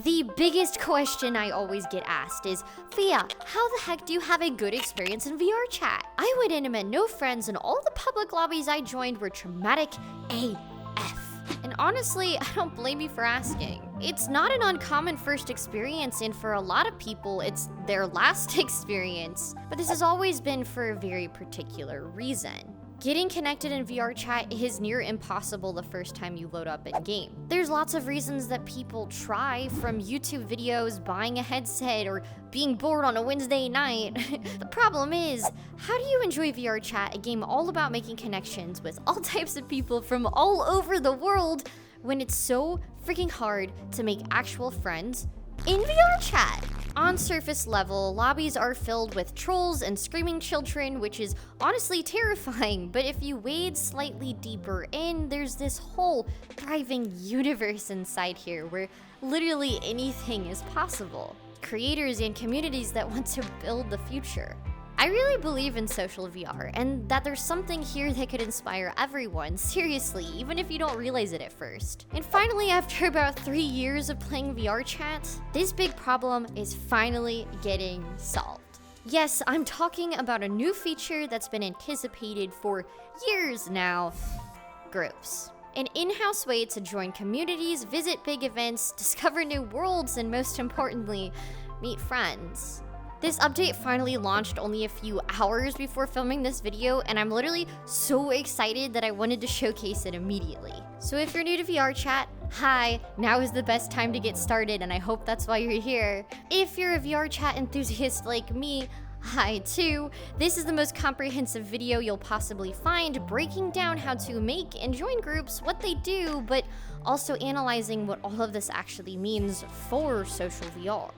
The biggest question I always get asked is, PHIA, how the heck do you have a good experience in VRChat? I went in and met no friends and all the public lobbies I joined were traumatic AF. And honestly, I don't blame you for asking. It's not an uncommon first experience, and for a lot of people, it's their last experience. But this has always been for a very particular reason. Getting connected in VRChat is near impossible the first time you load up in-game. There's lots of reasons that people try, from YouTube videos, buying a headset, or being bored on a Wednesday night. The problem is, how do you enjoy VRChat, a game all about making connections with all types of people from all over the world, when it's so freaking hard to make actual friends in VRChat? On surface level, lobbies are filled with trolls and screaming children, which is honestly terrifying, but if you wade slightly deeper in, there's this whole thriving universe inside here where literally anything is possible. Creators and communities that want to build the future. I really believe in social VR, and that there's something here that could inspire everyone, seriously, even if you don't realize it at first. And finally, after about 3 years of playing VRChat, this big problem is finally getting solved. Yes, I'm talking about a new feature that's been anticipated for years now: groups. An in-house way to join communities, visit big events, discover new worlds, and most importantly, meet friends. This update finally launched only a few hours before filming this video, and I'm literally so excited that I wanted to showcase it immediately. So if you're new to VRChat, hi, now is the best time to get started, and I hope that's why you're here. If you're a VRChat enthusiast like me, hi too. This is the most comprehensive video you'll possibly find, breaking down how to make and join groups, what they do, but also analyzing what all of this actually means for social VR.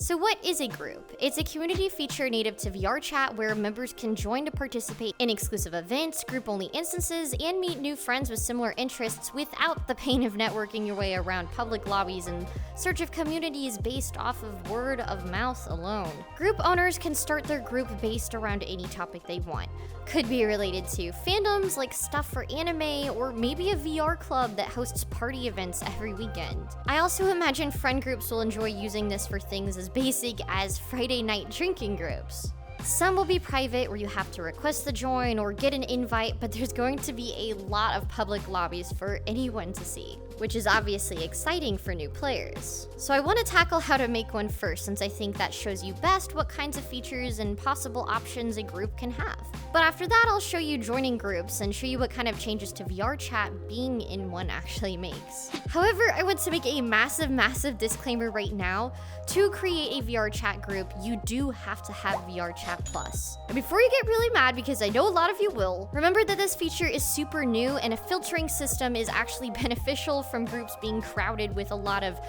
So what is a group? It's a community feature native to VRChat where members can join to participate in exclusive events, group-only instances, and meet new friends with similar interests without the pain of networking your way around public lobbies in search of communities based off of word of mouth alone. Group owners can start their group based around any topic they want. Could be related to fandoms like stuff for anime, or maybe a VR club that hosts party events every weekend. I also imagine friend groups will enjoy using this for things as basic as Friday night drinking groups. Some will be private, where you have to request the join or get an invite, but there's going to be a lot of public lobbies for anyone to see, which is obviously exciting for new players. So I want to tackle how to make one first, since I think that shows you best what kinds of features and possible options a group can have. But after that, I'll show you joining groups and show you what kind of changes to VRChat being in one actually makes. However, I want to make a massive disclaimer right now. To create a VRChat group, you do have to have VRChat Plus. And before you get really mad, because I know a lot of you will, remember that this feature is super new, and a filtering system is actually beneficial from groups being crowded with a lot of,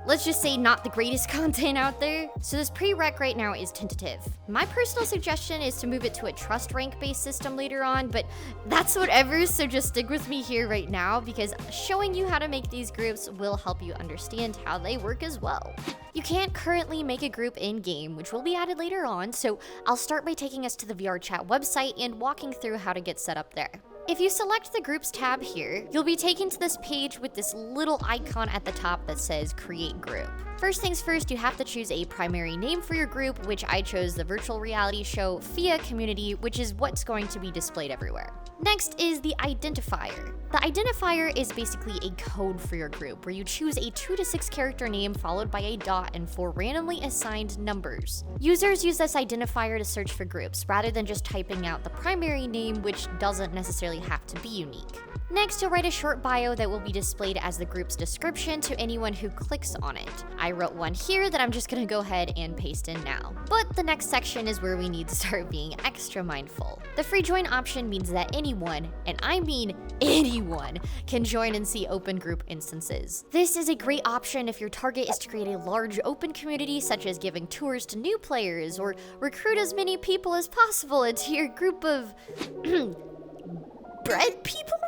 let's just say, not the greatest content out there. So this prereq right now is tentative. My personal suggestion is to move it to a trust rank-based system later on, but that's whatever, so just stick with me here right now, because showing you how to make these groups will help you understand how they work as well. You can't currently make a group in-game, which will be added later on, so I'll start by taking us to the VRChat website and walking through how to get set up there. If you select the Groups tab here, you'll be taken to this page with this little icon at the top that says Create Group. First things first, you have to choose a primary name for your group, which I chose the virtual reality show PHIA community, which is what's going to be displayed everywhere. Next is the identifier. The identifier is basically a code for your group, where you choose a 2 to 6 character name followed by a dot and 4 randomly assigned numbers. Users use this identifier to search for groups, rather than just typing out the primary name, which doesn't necessarily have to be unique. Next, you'll write a short bio that will be displayed as the group's description to anyone who clicks on it. I wrote one here that I'm just gonna go ahead and paste in now. But the next section is where we need to start being extra mindful. The free join option means that anyone, and I mean anyone, can join and see open group instances. This is a great option if your target is to create a large open community, such as giving tours to new players, or recruit as many people as possible into your group of bread people?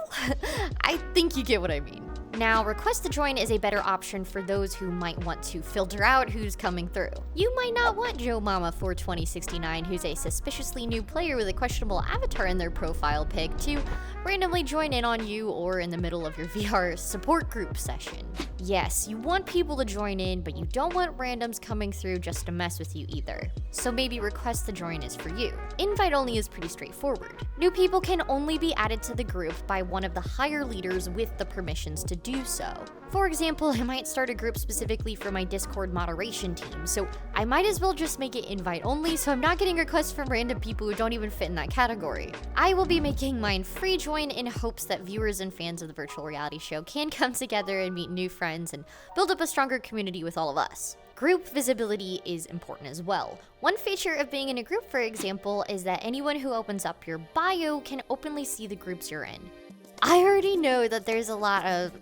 I think you get what I mean. Now, request to join is a better option for those who might want to filter out who's coming through. You might not want Joe Mama 42069, who's a suspiciously new player with a questionable avatar in their profile pic, to randomly join in on you or in the middle of your VR support group session. Yes, you want people to join in, but you don't want randoms coming through just to mess with you either. So maybe request to join is for you. Invite only is pretty straightforward. New people can only be added to the group by one of the higher leaders with the permissions to do so. For example, I might start a group specifically for my Discord moderation team, so I might as well just make it invite only so I'm not getting requests from random people who don't even fit in that category. I will be making mine free join in hopes that viewers and fans of the virtual reality show can come together and meet new friends and build up a stronger community with all of us. Group visibility is important as well. One feature of being in a group, for example, is that anyone who opens up your bio can openly see the groups you're in. I already know that there's a lot of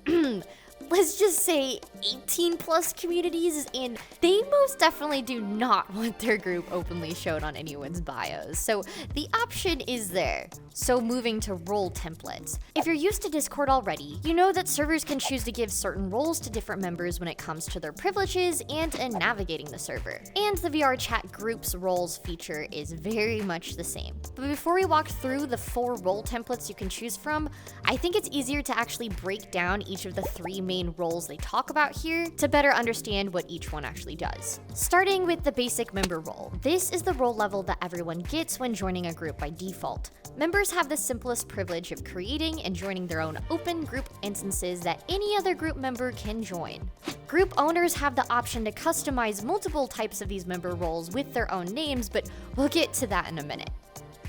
let's just say 18 plus communities, and they most definitely do not want their group openly shown on anyone's bios. So the option is there. So moving to role templates. If you're used to Discord already, you know that servers can choose to give certain roles to different members when it comes to their privileges and in navigating the server. And the VRChat groups roles feature is very much the same. But before we walk through the 4 role templates you can choose from, I think it's easier to actually break down each of the 3 main roles they talk about here to better understand what each one actually does. Starting with the basic member role. This is the role level that everyone gets when joining a group by default. Members have the simplest privilege of creating and joining their own open group instances that any other group member can join. Group owners have the option to customize multiple types of these member roles with their own names, but we'll get to that in a minute.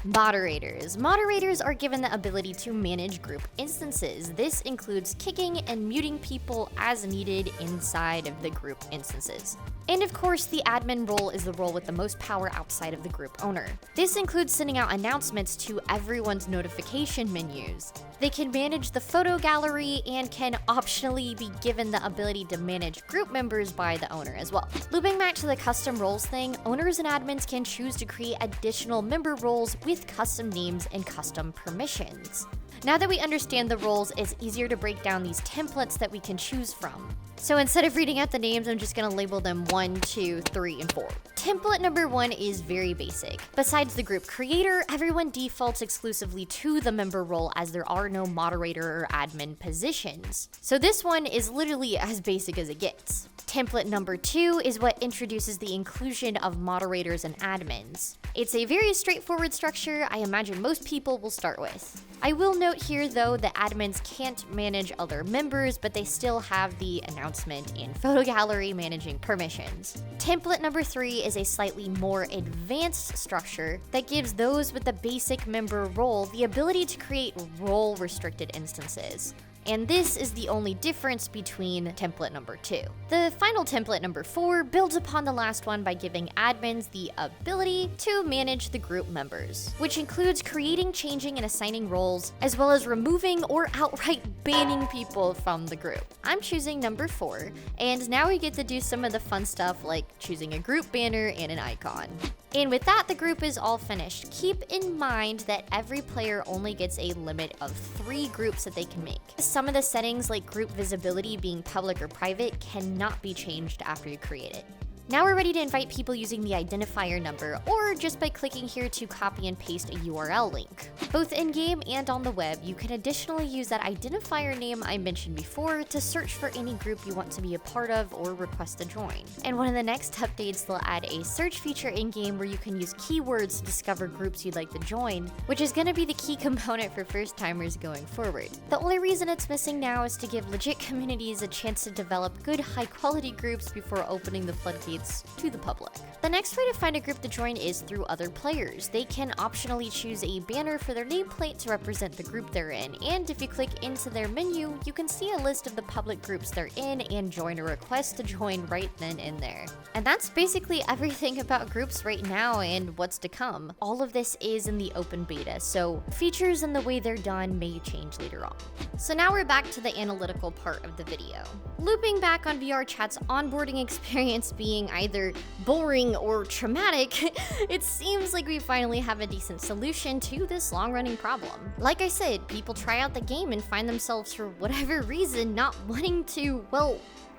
Moderators. Moderators are given the ability to manage group instances. This includes kicking and muting people as needed inside of the group instances. And of course, the admin role is the role with the most power outside of the group owner. This includes sending out announcements to everyone's notification menus. They can manage the photo gallery and can optionally be given the ability to manage group members by the owner as well. Looping back to the custom roles thing, owners and admins can choose to create additional member roles with custom names and custom permissions. Now that we understand the roles, it's easier to break down these templates that we can choose from. So instead of reading out the names, I'm just gonna label them 1, 2, 3, and 4. Template number 1 is very basic. Besides the group creator, everyone defaults exclusively to the member role as there are no moderator or admin positions. So this one is literally as basic as it gets. Template number 2 is what introduces the inclusion of moderators and admins. It's a very straightforward structure I imagine most people will start with. I will note here though that admins can't manage other members, but they still have the announcement and photo gallery managing permissions. Template number 3 is a slightly more advanced structure that gives those with the basic member role the ability to create role restricted instances. And this is the only difference between template number 2. The final template number 4 builds upon the last one by giving admins the ability to manage the group members, which includes creating, changing, and assigning roles, as well as removing or outright banning people from the group. I'm choosing number 4, and now we get to do some of the fun stuff like choosing a group banner and an icon. And with that, the group is all finished. Keep in mind that every player only gets a limit of 3 groups that they can make. Some of the settings like group visibility being public or private cannot be changed after you create it. Now we're ready to invite people using the identifier number, or just by clicking here to copy and paste a URL link. Both in-game and on the web, you can additionally use that identifier name I mentioned before to search for any group you want to be a part of or request to join. And one of the next updates, they'll add a search feature in-game where you can use keywords to discover groups you'd like to join, which is going to be the key component for first-timers going forward. The only reason it's missing now is to give legit communities a chance to develop good, high-quality groups before opening the floodgates to the public. The next way to find a group to join is through other players. They can optionally choose a banner for their nameplate to represent the group they're in, and if you click into their menu, you can see a list of the public groups they're in and join a request to join right then and there. And that's basically everything about groups right now and what's to come. All of this is in the open beta, so features and the way they're done may change later on. So now we're back to the analytical part of the video. Looping back on VRChat's onboarding experience being either boring or traumatic, it seems like we finally have a decent solution to this long-running problem. Like I said, people try out the game and find themselves for whatever reason not wanting to, well,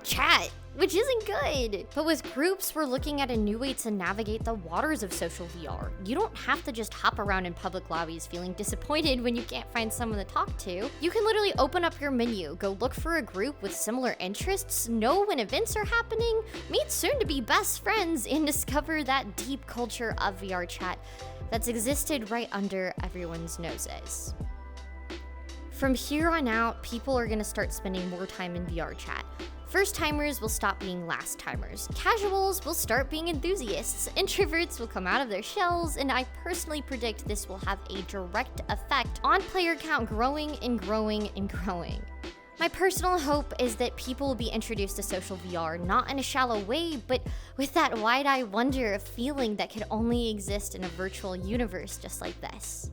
chat, which isn't good. But with groups, we're looking at a new way to navigate the waters of social VR. You don't have to just hop around in public lobbies feeling disappointed when you can't find someone to talk to. You can literally open up your menu, go look for a group with similar interests, know when events are happening, meet soon-to-be best friends, and discover that deep culture of VRChat that's existed right under everyone's noses. From here on out, people are gonna start spending more time in VRChat. First-timers will stop being last-timers. Casuals will start being enthusiasts. Introverts will come out of their shells, and I personally predict this will have a direct effect on player count growing and growing and growing. My personal hope is that people will be introduced to social VR not in a shallow way, but with that wide-eyed wonder of feeling that could only exist in a virtual universe just like this.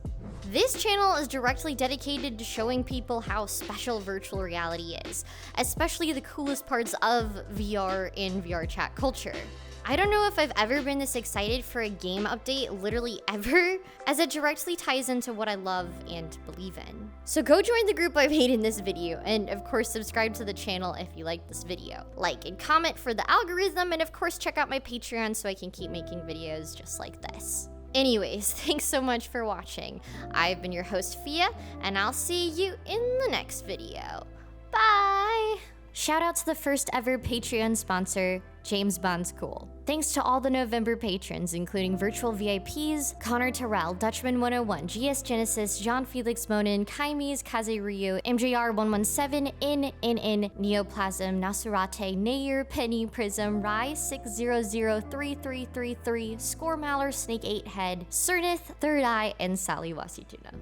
This channel is directly dedicated to showing people how special virtual reality is, especially the coolest parts of VR in VRChat culture. I don't know if I've ever been this excited for a game update, literally ever, as it directly ties into what I love and believe in. So go join the group I made in this video, and of course subscribe to the channel if you like this video. Like and comment for the algorithm, and of course check out my Patreon so I can keep making videos just like this. Anyways, thanks so much for watching. I've been your host, PHIA, and I'll see you in the next video. Bye! Shout out to the first ever Patreon sponsor, James Bond's Cool. Thanks to all the November patrons, including virtual VIPs, Connor Terrell, Dutchman101, GS Genesis, Jean Felix Monin, Kaimis, Kaze Ryu, MJR117, NNN, Neoplasm, Nasurate, Nair, Penny, Prism, Rai 6003333, Score Maller, Snake 8 Head, Cernith, Third Eye, and Sally Wasituna.